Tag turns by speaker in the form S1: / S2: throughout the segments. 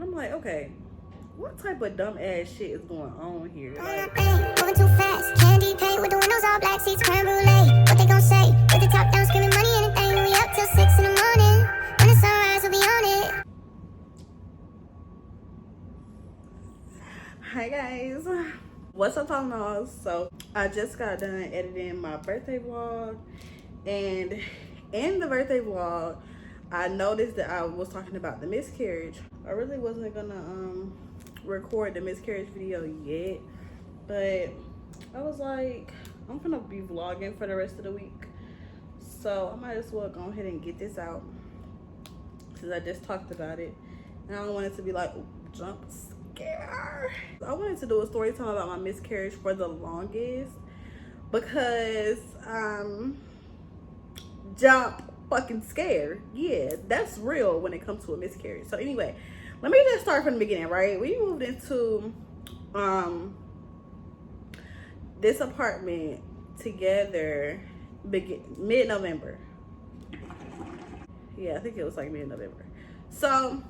S1: I'm like, okay, what type of dumb ass shit is going on here? Like,
S2: moving too fast, candy paint with the windows all black, seats creme brulee. What they gon' say? With the top down, screaming money, anything. We up till 6 in the morning. When the sunrise, we'll be on it.
S1: hi guys, what's up, TYLINOLS? So I just got done editing my birthday vlog, and in the birthday vlog I noticed that I was talking about the miscarriage. I really wasn't gonna record the miscarriage video yet, but I was like, I'm gonna be vlogging for the rest of the week, so I might as well go ahead and get this out since I just talked about it, and I don't want it to be like jump scare. I wanted to do a story time about my miscarriage for the longest because jump fucking scared. Yeah, that's real when it comes to a miscarriage. So anyway, let me just start from the beginning. Right, we moved into this apartment together mid-November. Yeah, I think it was like mid-November. So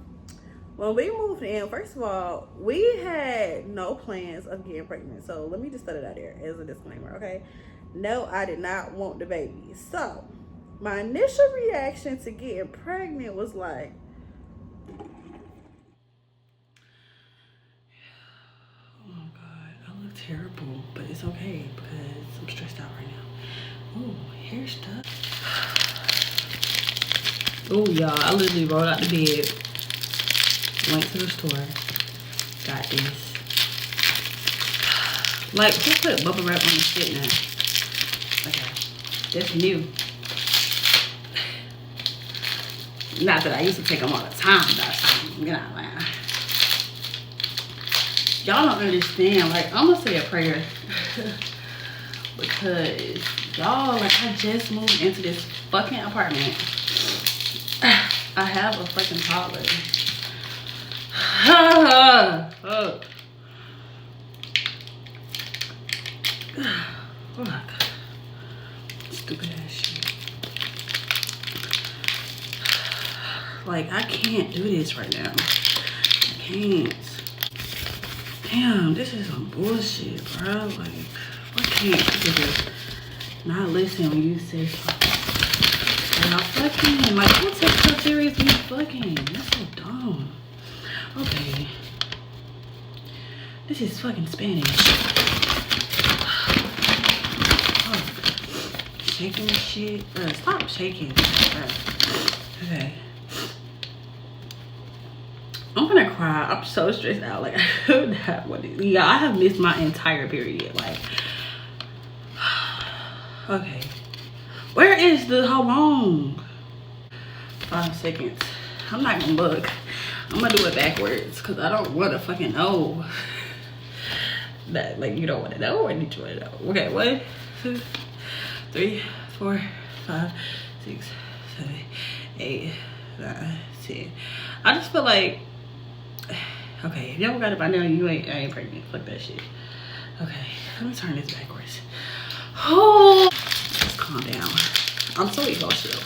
S1: when we moved in, first of all, we had no plans of getting pregnant. So let me just put it out there as a disclaimer, okay? No, I did not want the baby. So my initial reaction to getting pregnant was like, oh my God, I look terrible, but it's okay because I'm stressed out right now. Ooh, hair stuff. Oh, y'all, I literally rolled out the bed, went to the store, got this. Like, who put bubble wrap on the shit now? Okay, that's new. Not that I used to take them all the time, though. You're not lying. Y'all don't understand. Like, I'm gonna say a prayer because y'all, like, I just moved into this fucking apartment. I have a fucking toddler. Oh my God. Stupid ass shit. Like, I can't do this right now. I can't. Damn, this is some bullshit, bro. Like, why can't people just not listen when you say something? Like, I'm fucking. Like, who takes so serious when you fucking? That's so dumb. Okay. This is fucking Spanish. Oh, shaking this shit. Stop shaking. Okay. I'm gonna cry. I'm so stressed out. Like, I could not want to. Yeah, I have missed my entire period. Like, okay. Where is the, how long? 5 seconds. I'm not gonna look. I'm gonna do it backwards because I don't want to fucking know. That, like, you don't want to know, or did you want to know? Okay, 1, 2, 3, 4, 5, 6, 7, 8, 9, 10. I just feel like, okay, if y'all got it by now, I ain't pregnant. Fuck that shit. Okay, let me turn this backwards. Oh, just calm down. I'm so emotional.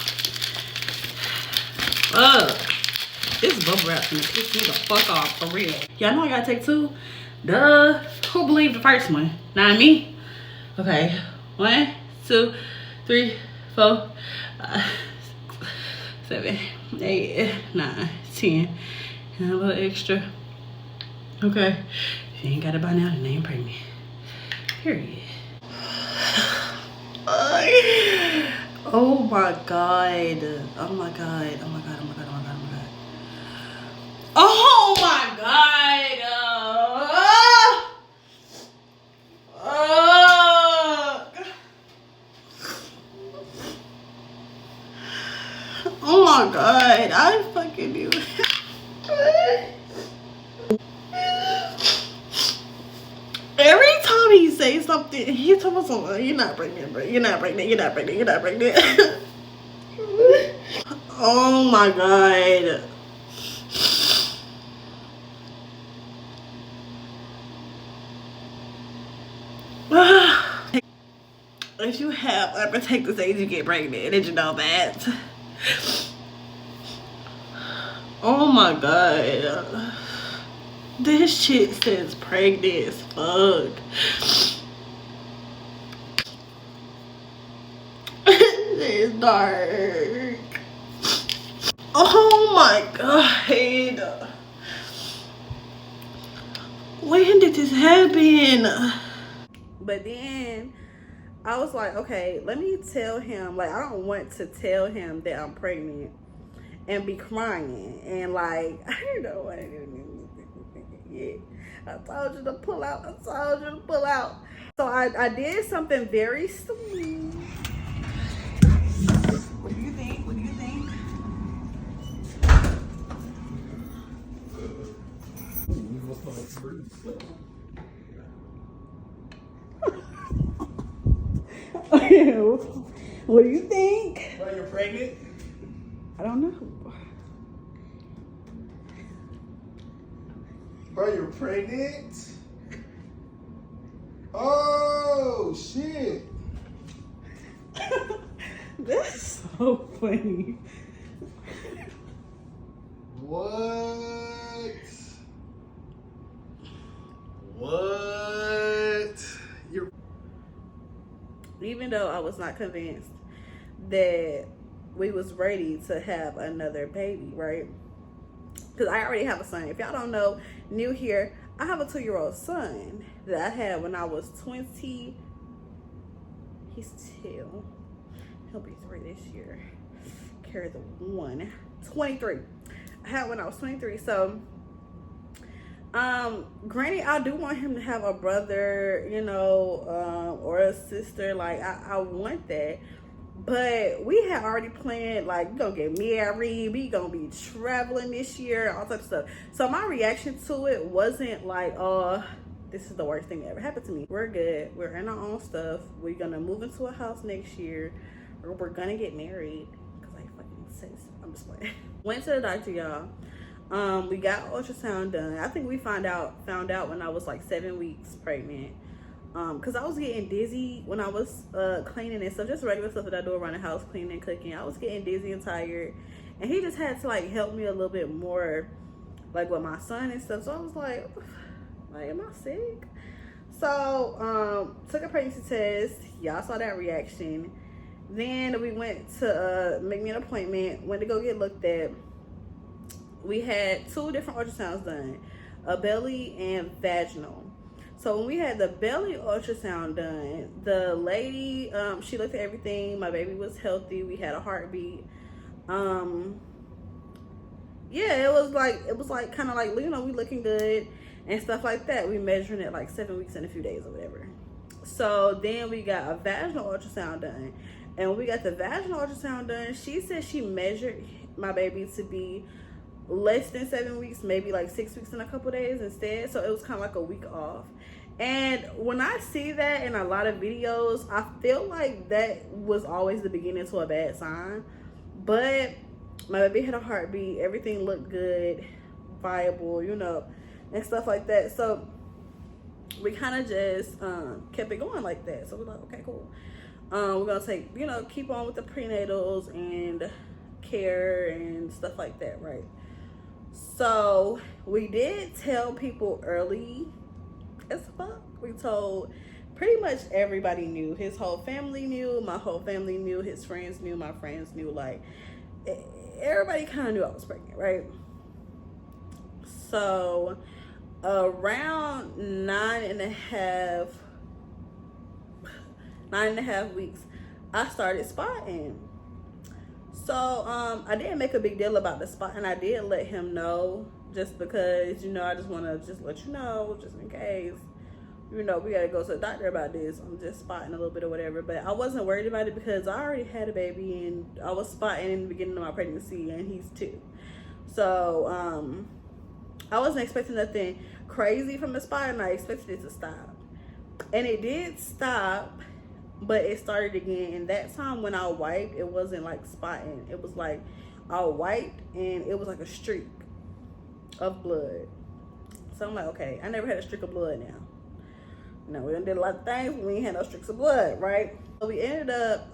S1: This bubble wrap's gonna piss me the fuck off, for real. Y'all know I gotta take 2. Duh. Who believed the first one? Not me. Okay. 1, 2, 3, 4, 5, 7, 8, 9, 10. And a little extra. Okay. If you ain't got it by now, then they ain't pregnant. Period. Oh my God. Oh my God. Oh my God. Oh my God. Oh my God. Oh my God. Oh my God. Oh my God. I fucking knew it. Every time he says something, he tells me something. You're not pregnant, bro. You're not pregnant. You're not pregnant. You're not pregnant. Oh my God. If you have unprotected stage, you get pregnant. Did you know that? Oh my God. This shit says pregnant as fuck. It's dark. Oh my god. When did this happen? But then I was like, okay, let me tell him. Like, I don't want to tell him that I'm pregnant and be crying. And like, I don't know what I do. Yeah. I told you to pull out. I told you to pull out. So I did something very sweet. What do you think? What do you think? What do you think?
S3: Bro, you're pregnant?
S1: I don't know.
S3: Bro, you're pregnant? Oh, shit.
S1: That's so funny.
S3: What? What? You're...
S1: Even though I was not convinced that we was ready to have another baby, right? Because I already have a son. If y'all don't know, new here, I have a 2-year-old son that I had when I was 20. He's 2. He'll be 3 this year. Carry the 1. 23. I had when I was 23. So, granted, I do want him to have a brother, you know, or a sister. Like, I want that. But we had already planned, like, we're gonna get married, we gonna be traveling this year, all types of stuff. So my reaction to it wasn't like, oh, this is the worst thing that ever happened to me. We're good. We're in our own stuff. We're gonna move into a house next year. Or we're gonna get married. Because I fucking say so. I'm just playing. Went to the doctor, y'all. We got ultrasound done. I think we found out when I was like 7 weeks pregnant. Because I was getting dizzy when I was cleaning and stuff, just regular stuff that I do around the house, cleaning and cooking. I was getting dizzy and tired, and he just had to like help me a little bit more, like with my son and stuff. So I was like, am I sick? So took a pregnancy test. Y'all saw that reaction. Then we went to make me an appointment, went to go get looked at. We had 2 different ultrasounds done, a belly and vaginal. So when we had the belly ultrasound done, the lady, she looked at everything. My baby was healthy. We had a heartbeat. Yeah, it was like kind of like, you know, we looking good and stuff like that. We measuring it like 7 weeks and a few days or whatever. So then we got a vaginal ultrasound done. And when we got the vaginal ultrasound done, she said she measured my baby to be less than 7 weeks, maybe like 6 weeks and a couple days instead. So it was kind of like a week off. And when I see that in a lot of videos, I feel like that was always the beginning to a bad sign. But my baby had a heartbeat, everything looked good, viable, you know, and stuff like that. So we kind of just kept it going like that. So we're like, okay, cool. We're gonna take, you know, keep on with the prenatals and care and stuff like that, right? So we did tell people early as fuck. We told pretty much everybody knew. His whole family knew, my whole family knew, his friends knew, my friends knew. Like, everybody kind of knew I was pregnant, right? So around 9.5 weeks, I started spotting. So I didn't make a big deal about the spot, and I did let him know, just because, you know, I just want to just let you know, just in case, you know, we got to go to the doctor about this. I'm just spotting a little bit or whatever. But I wasn't worried about it because I already had a baby, and I was spotting in the beginning of my pregnancy, and he's 2. So I wasn't expecting nothing crazy from the spot, and I expected it to stop. And it did stop, but it started again. And that time when I wiped, it wasn't like spotting. It was like I wiped, and it was like a streak of blood. So I'm like, okay, I never had a streak of blood now. You know, we done did a lot of things, but we ain't had no streaks of blood, right? So we ended up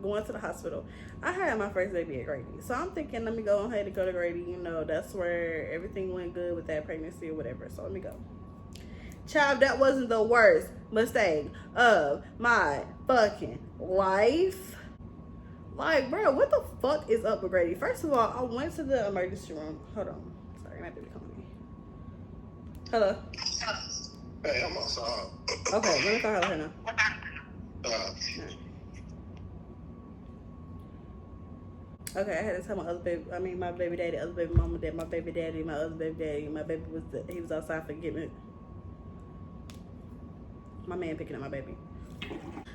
S1: going to the hospital. I had my first baby at Grady. So I'm thinking, let me go ahead and go to Grady. You know, that's where everything went good with that pregnancy or whatever. So let me go. Child, that wasn't the worst mistake of my fucking life. Like, bro, what the fuck is up with Grady? First of all, I went to the emergency room. Hold on. Sorry, my baby calling me. Hello.
S4: Hey, I'm outside.
S1: Okay, let me call her now. Okay, I had to tell my other baby, my baby daddy, other baby mama that my baby daddy, my other baby daddy, my baby he was outside for getting my man picking up my baby.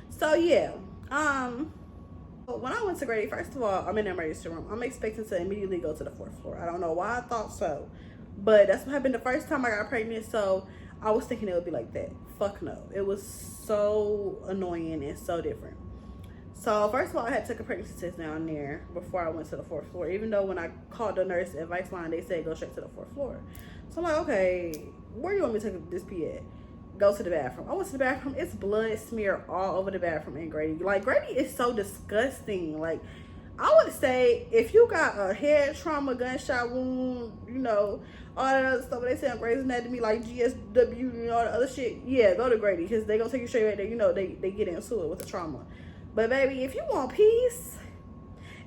S1: So yeah, when I went to Grady, first of all, I'm in the emergency room. I'm expecting to immediately go to the 4th floor. I don't know why I thought so, but that's what happened the first time I got pregnant. So I was thinking it would be like that. Fuck no. It was so annoying and so different. So first of all, I had to take a pregnancy test down there before I went to the 4th floor. Even though when I called the nurse advice line, they said go straight to the 4th floor. So I'm like, okay, where do you want me to take this pee at? Go to the bathroom. I went to the bathroom. It's blood smeared all over the bathroom in Grady. Like, Grady is so disgusting. Like, I would say if you got a head trauma, gunshot wound, you know, all that other stuff they say on Grey's Anatomy, like GSW and all the other shit, yeah, go to Grady, because they gonna take you straight right there. You know, they get into it with the trauma. But baby, if you want peace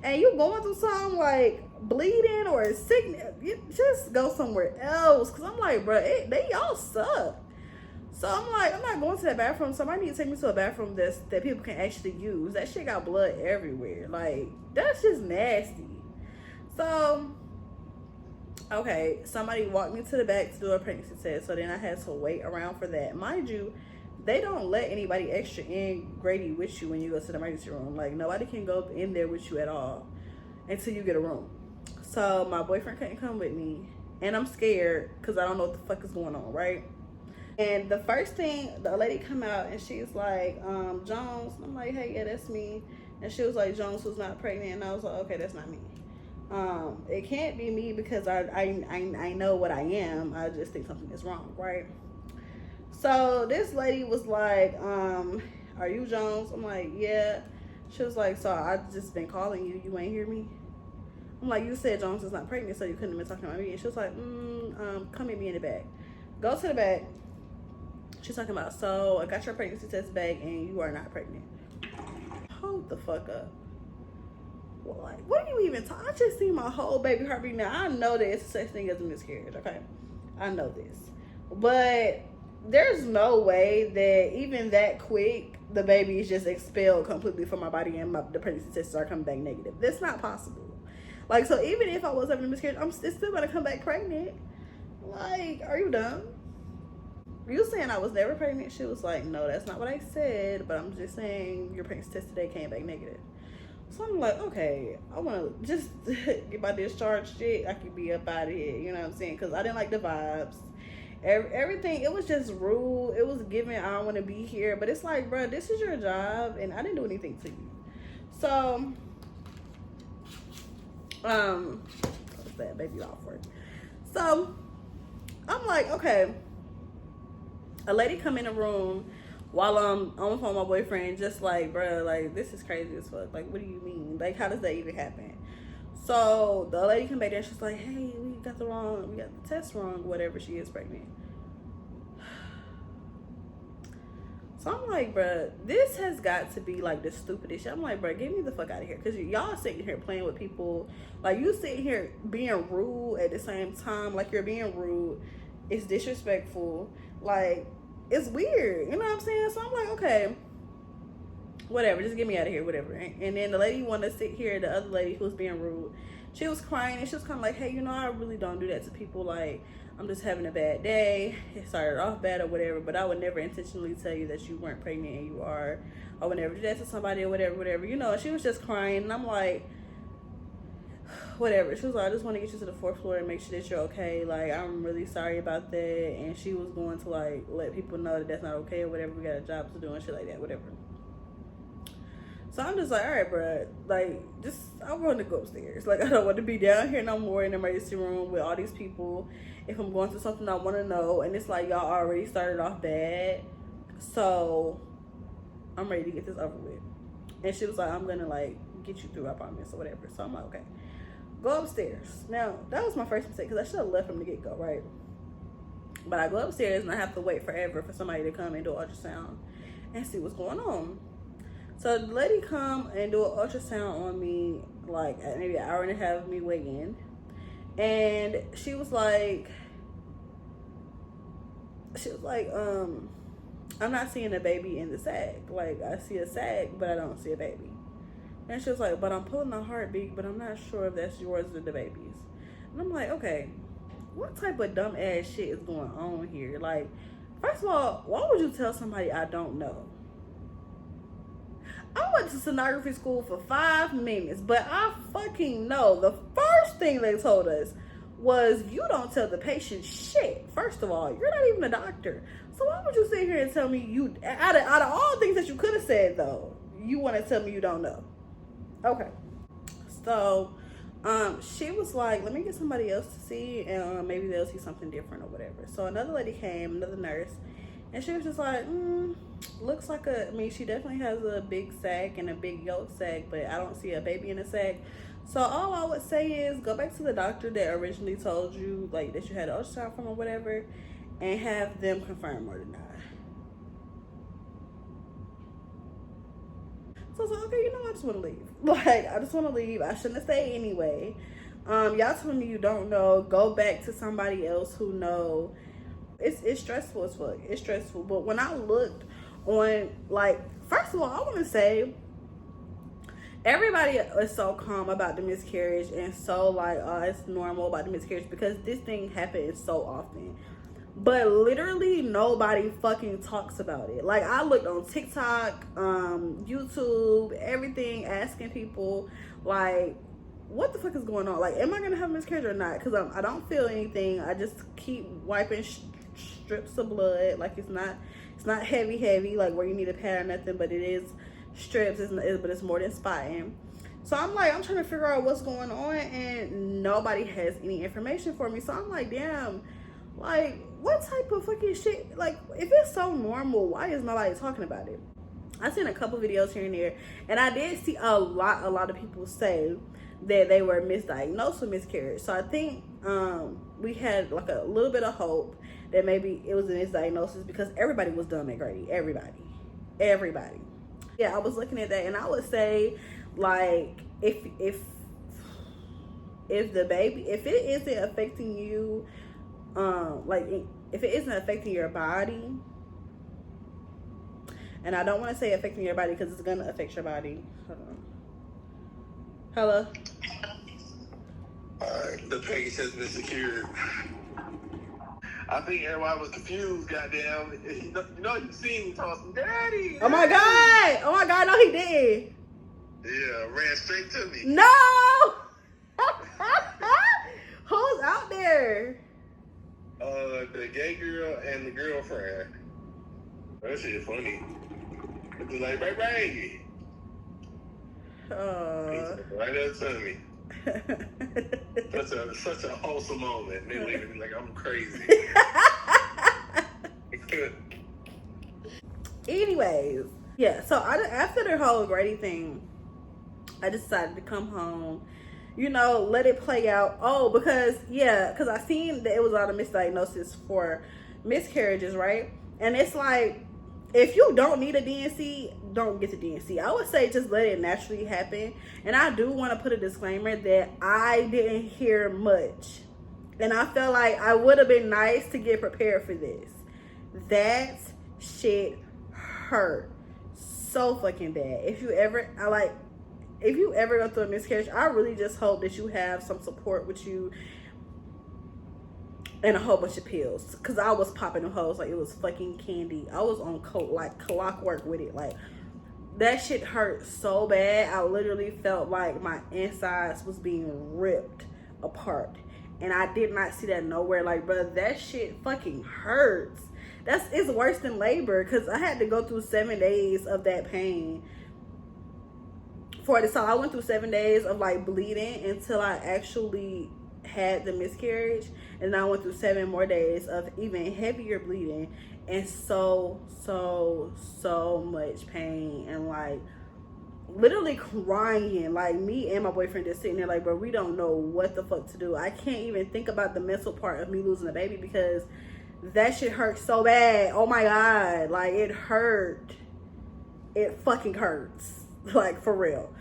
S1: and you going through something like bleeding or sickness, you just go somewhere else. Because I'm like, bro, they all suck. So I'm like, I'm not going to that bathroom. Somebody need to take me to a bathroom that people can actually use. That shit got blood everywhere. Like, that's just nasty. So, okay, somebody walked me to the back to do a pregnancy test. So then I had to wait around for that. Mind you, they don't let anybody extra in Grady with you when you go to the emergency room. Like, nobody can go in there with you at all until you get a room. So my boyfriend couldn't come with me. And I'm scared because I don't know what the fuck is going on, right? And the first thing, the lady come out and she's like, Jones. I'm like, hey, yeah, that's me. And she was like, Jones was not pregnant. And I was like, okay, that's not me. It can't be me because I know what I am. I just think something is wrong, right? So this lady was like, are you Jones? I'm like, yeah. She was like, so I just been calling you. You ain't hear me? I'm like, you said Jones is not pregnant, so you couldn't have been talking about me. And she was like, come meet me in the back. Go to the back. She's talking about, so I got your pregnancy test back and you are not pregnant. Hold the fuck up. Well, like, what are you even talking? I just see my whole baby heartbeat now. I know that it's such thing as a miscarriage, okay? I know this. But there's no way that even that quick, the baby is just expelled completely from my body and the pregnancy tests are coming back negative. That's not possible. Like, so even if I was having a miscarriage, it's still gonna come back pregnant. Like, are you dumb? You saying I was never pregnant? She was like, no, that's not what I said, but I'm just saying your pregnancy test today came back negative. So I'm like, okay, I want to just get my discharge shit. I could be up out of here, you know what I'm saying? Because I didn't like the vibes. Everything, it was just rude. It was giving, I don't want to be here. But it's like, bro, this is your job, and I didn't do anything to you. So, what's that? Baby awkward. So, I'm like, okay. A lady come in the room while I'm on the phone with my boyfriend, just like, bro, like, this is crazy as fuck. Like, what do you mean? Like, how does that even happen? So the lady come back there and she's like, hey, we got the test wrong, whatever, she is pregnant. So I'm like, bro, this has got to be like the stupidest shit. I'm like, bro, get me the fuck out of here. Because y'all sitting here playing with people. Like, you sitting here being rude at the same time. Like, you're being rude. It's disrespectful. Like, it's weird. You know what I'm saying? So I'm like, okay, whatever, just get me out of here, whatever. And then the lady wanted to sit here, the other lady who was being rude, she was crying and she was kind of like, hey, you know, I really don't do that to people. Like, I'm just having a bad day. It started off bad or whatever, but I would never intentionally tell you that you weren't pregnant and you are. I would never do that to somebody or whatever, you know. And she was just crying and I'm like, whatever. She was like, I just want to get you to the 4th floor and make sure that you're okay. Like, I'm really sorry about that. And she was going to, like, let people know that that's not okay or whatever. We got a job to do and shit like that, whatever. So I'm just like, all right, bro. Like, just, I want to go upstairs. Like, I don't want to be down here no more in the emergency room with all these people. If I'm going through something I want to know. And it's like, y'all already started off bad. So I'm ready to get this over with. And she was like, I'm gonna like get you through, I promise, or whatever. So I'm like, okay. Go upstairs. Now, that was my first mistake because I should have left from the get-go, right? But I go upstairs and I have to wait forever for somebody to come and do an ultrasound and see what's going on. So the lady come and do an ultrasound on me, like maybe an hour and a half of me waiting. And she was like, I'm not seeing a baby in the sac. Like, I see a sac, but I don't see a baby. And she was like, but I'm pulling a heartbeat, but I'm not sure if that's yours or the baby's. And I'm like, okay, what type of dumb ass shit is going on here? Like, first of all, why would you tell somebody I don't know? I went to sonography school for 5 minutes, but I fucking know the first thing they told us was you don't tell the patient shit. First of all, you're not even a doctor. So why would you sit here and tell me you, out of all things that you could have said though, you want to tell me you don't know? Okay. So, she was like, let me get somebody else to see and maybe they'll see something different or whatever. So another lady came, another nurse, and she was just like, looks like she definitely has a big sac and a big yolk sac, but I don't see a baby in a sac. So all I would say is go back to the doctor that originally told you like that you had an ultrasound from or whatever and have them confirm or deny. So I was like, okay, you know, I just want to leave. Like, I just want to leave. I shouldn't have stayed anyway. Y'all telling me you don't know. Go back to somebody else who know. It's stressful as fuck. It's stressful. But when I looked on, like, first of all, I want to say, everybody is so calm about the miscarriage and so like, it's normal about the miscarriage because this thing happens so often. But literally nobody fucking talks about it. Like, I looked on TikTok, YouTube, everything, asking people, like, what the fuck is going on? Like, am I gonna have a miscarriage or not? Because I don't feel anything. I just keep wiping strips of blood. Like, it's not heavy, like where you need a pad or nothing, but it is strips, but it's more than spotting. So I'm like, I'm trying to figure out what's going on, and nobody has any information for me. So I'm like, damn, like, what type of fucking shit? Like, if it's so normal, why is nobody talking about it? I've seen a couple videos here and there, and I did see a lot of people say that they were misdiagnosed with miscarriage. So I think we had like a little bit of hope that maybe it was a misdiagnosis because everybody was dumb and Grady. Everybody. Yeah, I was looking at that, and I would say, like, if the baby, if it isn't affecting you, like, if it isn't affecting your body, and I don't want to say affecting your body because it's gonna affect your body. Hold on. Hello.
S4: Alright, the package has been secured. I think everybody was confused, goddamn. You know, you seen me tossing, Daddy.
S1: Oh my god, no he didn't.
S4: Yeah, ran straight to me.
S1: No. Who's out there?
S4: The gay girl and the girlfriend. That shit funny. It's just like, right. Right up to me. Such a wholesome moment. They look at me like I'm crazy.
S1: Anyways, yeah, so after the whole Grady thing, I decided to come home, you know, let it play out. Oh, because I seen that it was a lot of misdiagnosis for miscarriages, right? And it's like, if you don't need a DNC, don't get the DNC. I would say just let it naturally happen. And I do want to put a disclaimer that I didn't hear much. And I felt like I would have been nice to get prepared for this. That shit hurt so fucking bad. If you ever go through a miscarriage, I really just hope that you have some support with you and a whole bunch of pills, because I was popping them hoes like it was fucking candy. I was on like clockwork with it. Like, that shit hurt so bad. I literally felt like my insides was being ripped apart, and I did not see that nowhere. Like, bro, that shit fucking hurts. It's worse than labor, because I had to go through 7 days of that pain for it. So I went through 7 days of like bleeding until I actually had the miscarriage, and I went through 7 more days of even heavier bleeding and so much pain. And like, literally crying. Like, me and my boyfriend just sitting there like, bro, we don't know what the fuck to do. I can't even think about the mental part of me losing a baby because that shit hurt so bad. Oh my God. Like, it hurt. It fucking hurts. Like, for real.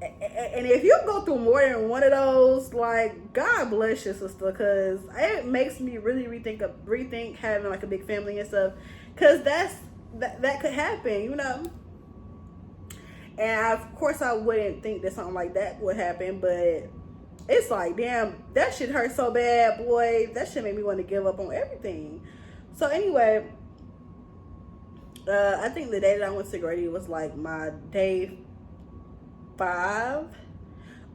S1: And if you go through more than one of those, like, God bless your sister, because it makes me really rethink having like a big family and stuff, because that could happen, you know. And of course I wouldn't think that something like that would happen, but it's like, damn, that shit hurt so bad, boy. That shit made me want to give up on everything. So anyway, I think the day that I went to Grady was like my day 5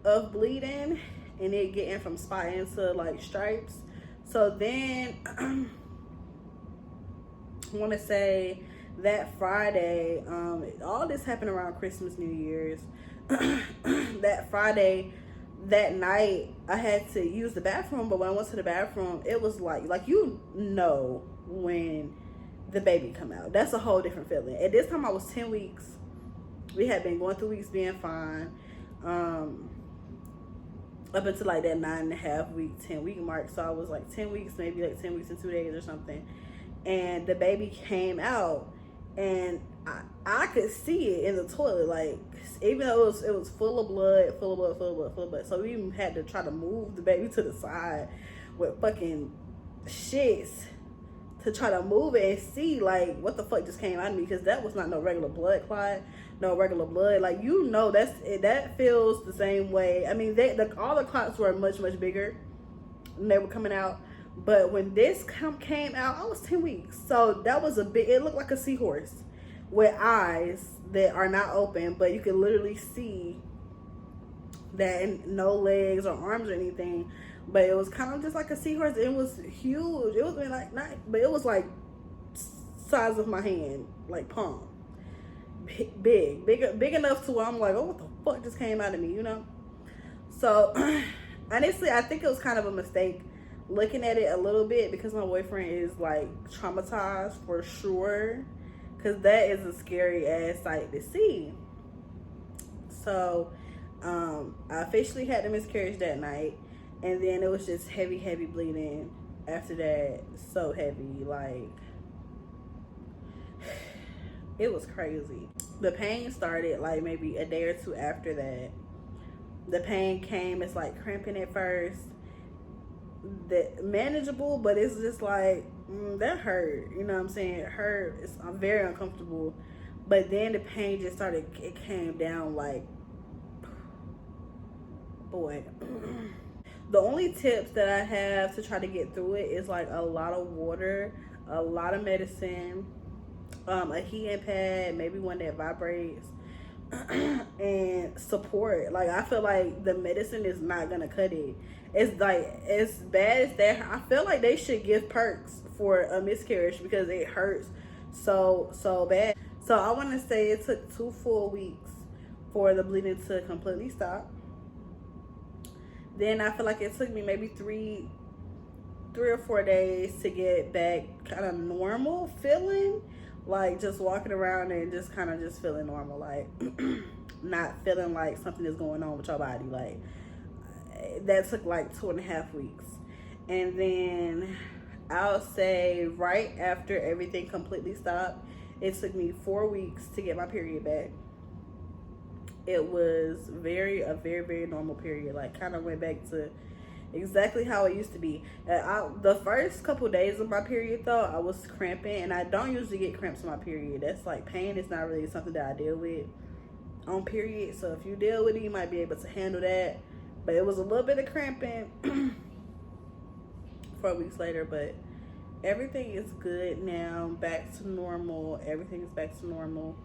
S1: of bleeding, and it getting from spot into like stripes. So then I want to say that Friday, all this happened around Christmas, New Year's. That Friday, that night, I had to use the bathroom, but when I went to the bathroom, it was like you know when the baby come out, that's a whole different feeling. At this time I was 10 weeks. We had been going through weeks being fine, up until like that 9.5 week, 10 week mark. So I was like 10 weeks, maybe like 10 weeks and 2 days or something. And the baby came out, and I could see it in the toilet. Like, even though it was full of blood. So we even had to try to move the baby to the side with fucking shits to try to move it and see like what the fuck just came out of me, because that was not no regular blood clot, no regular blood. Like, you know, that feels the same way. I mean, all the clots were much bigger when they were coming out, but when this came out, I was 10 weeks. So that was it looked like a seahorse with eyes that are not open, but you can literally see that, and no legs or arms or anything. But it was kind of just like a seahorse. It was huge. It was like but it was like size of my hand, like palm, big enough to where I'm like, oh, what the fuck just came out of me, you know? So honestly, I think it was kind of a mistake looking at it a little bit, because my boyfriend is like traumatized for sure, because that is a scary ass sight to see. So I officially had the miscarriage that night. And then it was just heavy bleeding after that. So heavy, like, it was crazy. The pain started like maybe a day or two after that. The pain came, it's like cramping at first. That manageable, but it's just like, that hurt. You know what I'm saying? It hurt. I'm very uncomfortable. But then the pain just started, it came down like, boy. The only tips that I have to try to get through it is like a lot of water, a lot of medicine, a heating pad, maybe one that vibrates, and support. Like, I feel like the medicine is not gonna cut it. It's like, as bad as that, I feel like they should give perks for a miscarriage, because it hurts so bad. So I want to say it took 2 full weeks for the bleeding to completely stop. Then I feel like it took me maybe 3 or 4 days to get back kind of normal feeling, like just walking around and just kind of just feeling normal, like not feeling like something is going on with your body. Like, that took like 2.5 weeks. And then I'll say right after everything completely stopped, it took me 4 weeks to get my period back. It was a very normal period. Like, kind of went back to exactly how it used to be. The first couple days of my period, though, I was cramping, and I don't usually get cramps on my period. That's like, pain is not really something that I deal with on period. So if you deal with it, you might be able to handle that. But it was a little bit of cramping 4 weeks later, but everything is good now. Back to normal. Everything is back to normal.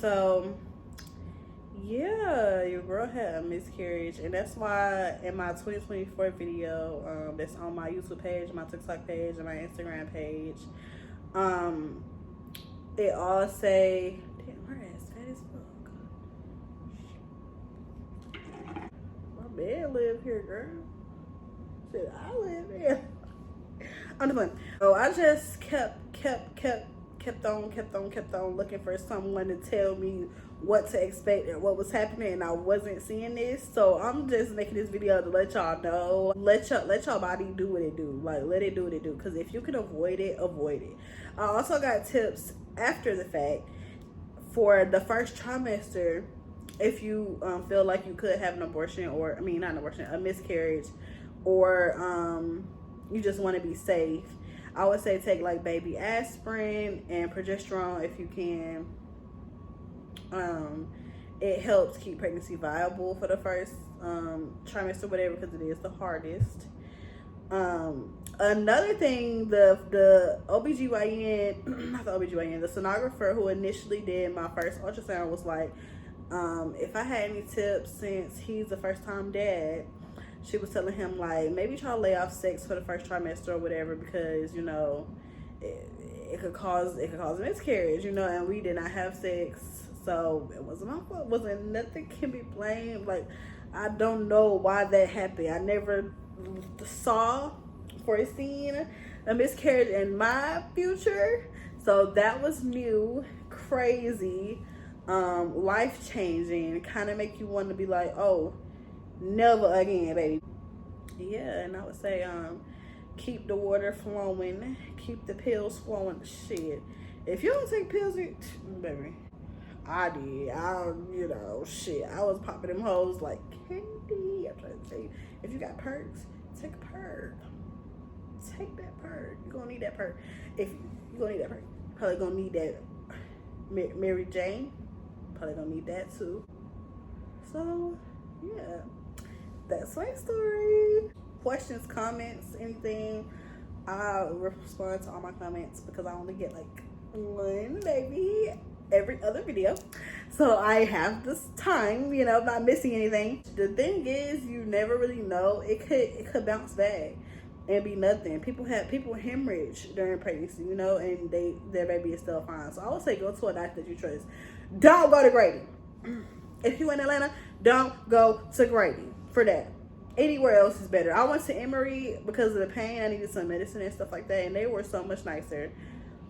S1: So yeah, your girl had a miscarriage, and that's why in my 2024 video, that's on my YouTube page, my TikTok page, and my Instagram page, it all say, damn, her ass fat as fuck. My bed live here, girl. Shit, I live here. I'm just playing. So I just kept kept on looking for someone to tell me what to expect and what was happening, and I wasn't seeing this. So I'm just making this video to let y'all know, let your body do what it do. Like, let it do what it do, because if you can avoid it, avoid it. I also got tips after the fact for the first trimester. If you feel like you could have an abortion, or I mean not an abortion, a miscarriage, or you just want to be safe, I would say take like baby aspirin and progesterone if you can. It helps keep pregnancy viable for the first trimester, whatever, because it is the hardest. Another thing, the OBGYN, not the OBGYN, the sonographer who initially did my first ultrasound was like, if I had any tips, since he's a first time dad, she was telling him like, maybe try to lay off sex for the first trimester or whatever, because you know it could cause a miscarriage, you know, and we did not have sex, so it wasn't my fault. Wasn't nothing can be blamed. Like, I don't know why that happened. I never foreseen a miscarriage in my future, so that was new, crazy, life-changing. Kind of make you want to be like, oh, never again, baby. Yeah, and I would say keep the water flowing, keep the pills flowing. Shit, if you don't take pills, baby, I did. You know, shit, I was popping them hoes like candy. I'm trying to tell you, if you got perks, take a perk. Take that perk. You're gonna need that perk. If you're gonna need that perk, probably gonna need that Mary Jane. Probably gonna need that too. So yeah, that's my story. Questions, comments, anything, I'll respond to all my comments, because I only get like one baby every other video, so I have this time, you know, not missing anything. The thing is, you never really know. It could bounce back and be nothing. People hemorrhage during pregnancy, you know, and their baby is still fine. So I would say go to a doctor that you trust. Don't go to Grady. If you in Atlanta, don't go to Grady for that. Anywhere else is better. I went to Emory because of the pain. I needed some medicine and stuff like that, and they were so much nicer,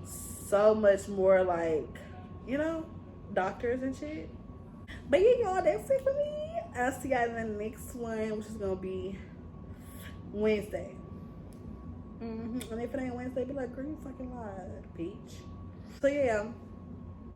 S1: so much more like, you know, doctors and shit. But yeah, y'all, that's it for me. I'll see y'all in the next one, which is gonna be Wednesday. And if it ain't Wednesday, be like, girl, you fucking lied, bitch. So yeah.